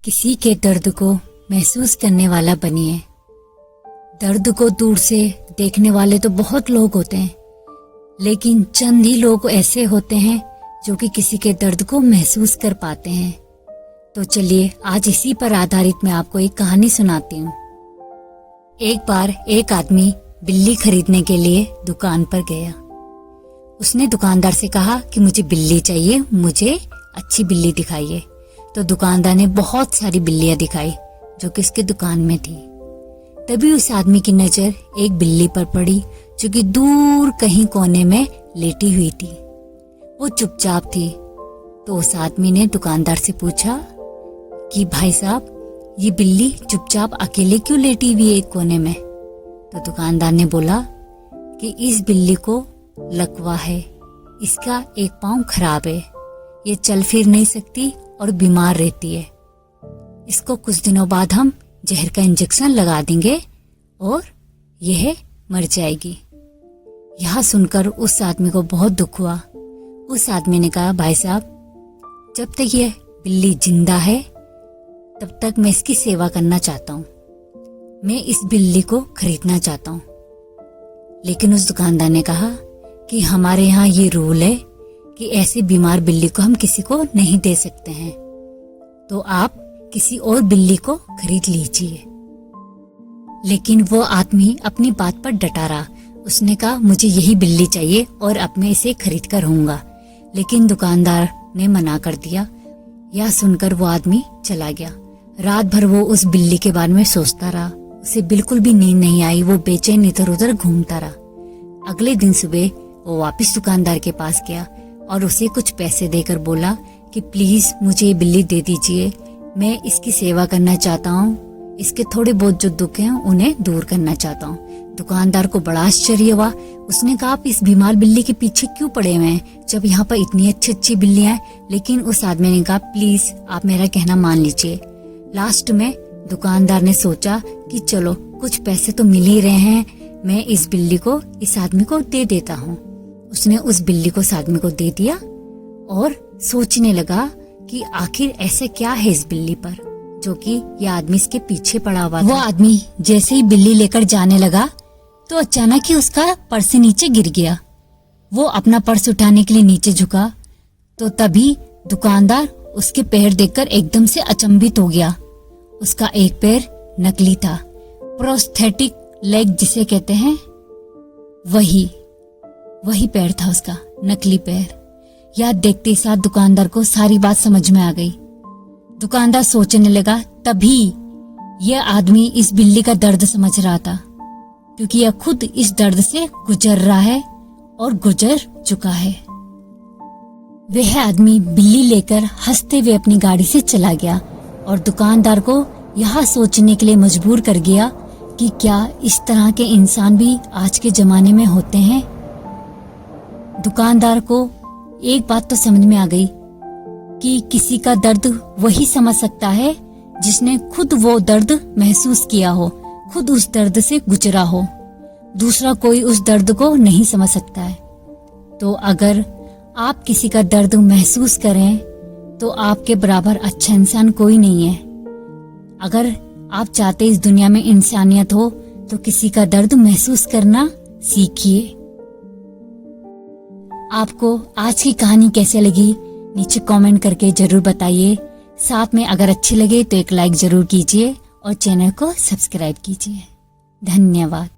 किसी के दर्द को महसूस करने वाला बनिए। दर्द को दूर से देखने वाले तो बहुत लोग होते हैं, लेकिन चंद ही लोग ऐसे होते हैं जो कि किसी के दर्द को महसूस कर पाते हैं। तो चलिए आज इसी पर आधारित मैं आपको एक कहानी सुनाती हूँ। एक बार एक आदमी बिल्ली खरीदने के लिए दुकान पर गया। उसने दुकानदार से कहा कि मुझे बिल्ली चाहिए, मुझे अच्छी बिल्ली दिखाइए। तो दुकानदार ने बहुत सारी बिल्लियां दिखाई जो कि उसके दुकान में थी। तभी उस आदमी की नजर एक बिल्ली पर पड़ी जो कि दूर कहीं कोने में लेटी हुई थी। वो चुपचाप थी। तो उस आदमी ने दुकानदार से पूछा कि भाई साहब, ये बिल्ली चुपचाप अकेले क्यों लेटी हुई है एक कोने में? तो दुकानदार ने बोला कि इस बिल्ली को लकवा है, इसका एक पाँव खराब है, ये चल फिर नहीं सकती और बीमार रहती है। इसको कुछ दिनों बाद हम जहर का इंजेक्शन लगा देंगे और यह मर जाएगी। यह सुनकर उस आदमी को बहुत दुख हुआ। उस आदमी ने कहा, भाई साहब, जब तक यह बिल्ली जिंदा है तब तक मैं इसकी सेवा करना चाहता हूँ, मैं इस बिल्ली को खरीदना चाहता हूँ। लेकिन उस दुकानदार ने कहा कि हमारे यहाँ ये रूल है कि ऐसी बीमार बिल्ली को हम किसी को नहीं दे सकते हैं, तो आप किसी और बिल्ली को खरीद लीजिए। लेकिन वो आदमी अपनी बात पर डटा रहा। उसने कहा मुझे यही बिल्ली चाहिए और अब मैं इसे खरीद कर रहूंगा। लेकिन दुकानदार ने मना कर दिया। यह सुनकर वो आदमी चला गया। रात भर वो उस बिल्ली के बारे में सोचता रहा। उसे बिल्कुल भी नींद नहीं आई। वो बेचैन इधर उधर घूमता रहा। अगले दिन सुबह वो वापस दुकानदार के पास गया और उसे कुछ पैसे देकर बोला कि प्लीज मुझे ये बिल्ली दे दीजिए, मैं इसकी सेवा करना चाहता हूँ, इसके थोड़े बहुत जो दुख हैं उन्हें दूर करना चाहता हूँ। दुकानदार को बड़ा आश्चर्य हुआ। उसने कहा, आप इस बीमार बिल्ली के पीछे क्यों पड़े हुए हैं जब यहाँ पर इतनी अच्छी अच्छी बिल्लियां हैं? लेकिन उस आदमी ने कहा, प्लीज आप मेरा कहना मान लीजिए। लास्ट में दुकानदार ने सोचा कि चलो कुछ पैसे तो मिल ही रहे हैं, मैं इस बिल्ली को इस आदमी को दे देता हूँ। उसने उस बिल्ली को उस आदमी को दे दिया और सोचने लगा कि आखिर ऐसा क्या है इस बिल्ली पर जो कि यह आदमी इसके पीछे पड़ा हुआ था। वो आदमी जैसे ही बिल्ली लेकर जाने लगा तो अचानक ही उसका पर्स नीचे गिर गया। वो अपना पर्स उठाने के लिए नीचे झुका तो तभी दुकानदार उसके पैर देखकर एकदम से अचंभित हो गया। उसका एक पैर नकली था, प्रोस्थेटिक लेग जिसे कहते हैं, वही पैर था उसका, नकली पैर। यह देखते ही साथ दुकानदार को सारी बात समझ में आ गई। दुकानदार सोचने लगा, तभी यह आदमी इस बिल्ली का दर्द समझ रहा था, क्योंकि यह खुद इस दर्द से गुजर रहा है और गुजर चुका है। वह आदमी बिल्ली लेकर हंसते हुए अपनी गाड़ी से चला गया और दुकानदार को यह सोचने के लिए मजबूर कर गया कि क्या इस तरह के इंसान भी आज के जमाने में होते हैं। दुकानदार को एक बात तो समझ में आ गई कि किसी का दर्द वही समझ सकता है जिसने खुद वो दर्द महसूस किया हो, खुद उस दर्द से गुजरा हो। दूसरा कोई उस दर्द को नहीं समझ सकता है। तो अगर आप किसी का दर्द महसूस करें तो आपके बराबर अच्छा इंसान कोई नहीं है। अगर आप चाहते इस दुनिया में इंसानियत हो तो किसी का दर्द महसूस करना सीखिए। आपको आज की कहानी कैसे लगी नीचे कमेंट करके जरूर बताइए। साथ में अगर अच्छी लगे तो एक लाइक जरूर कीजिए और चैनल को सब्सक्राइब कीजिए। धन्यवाद।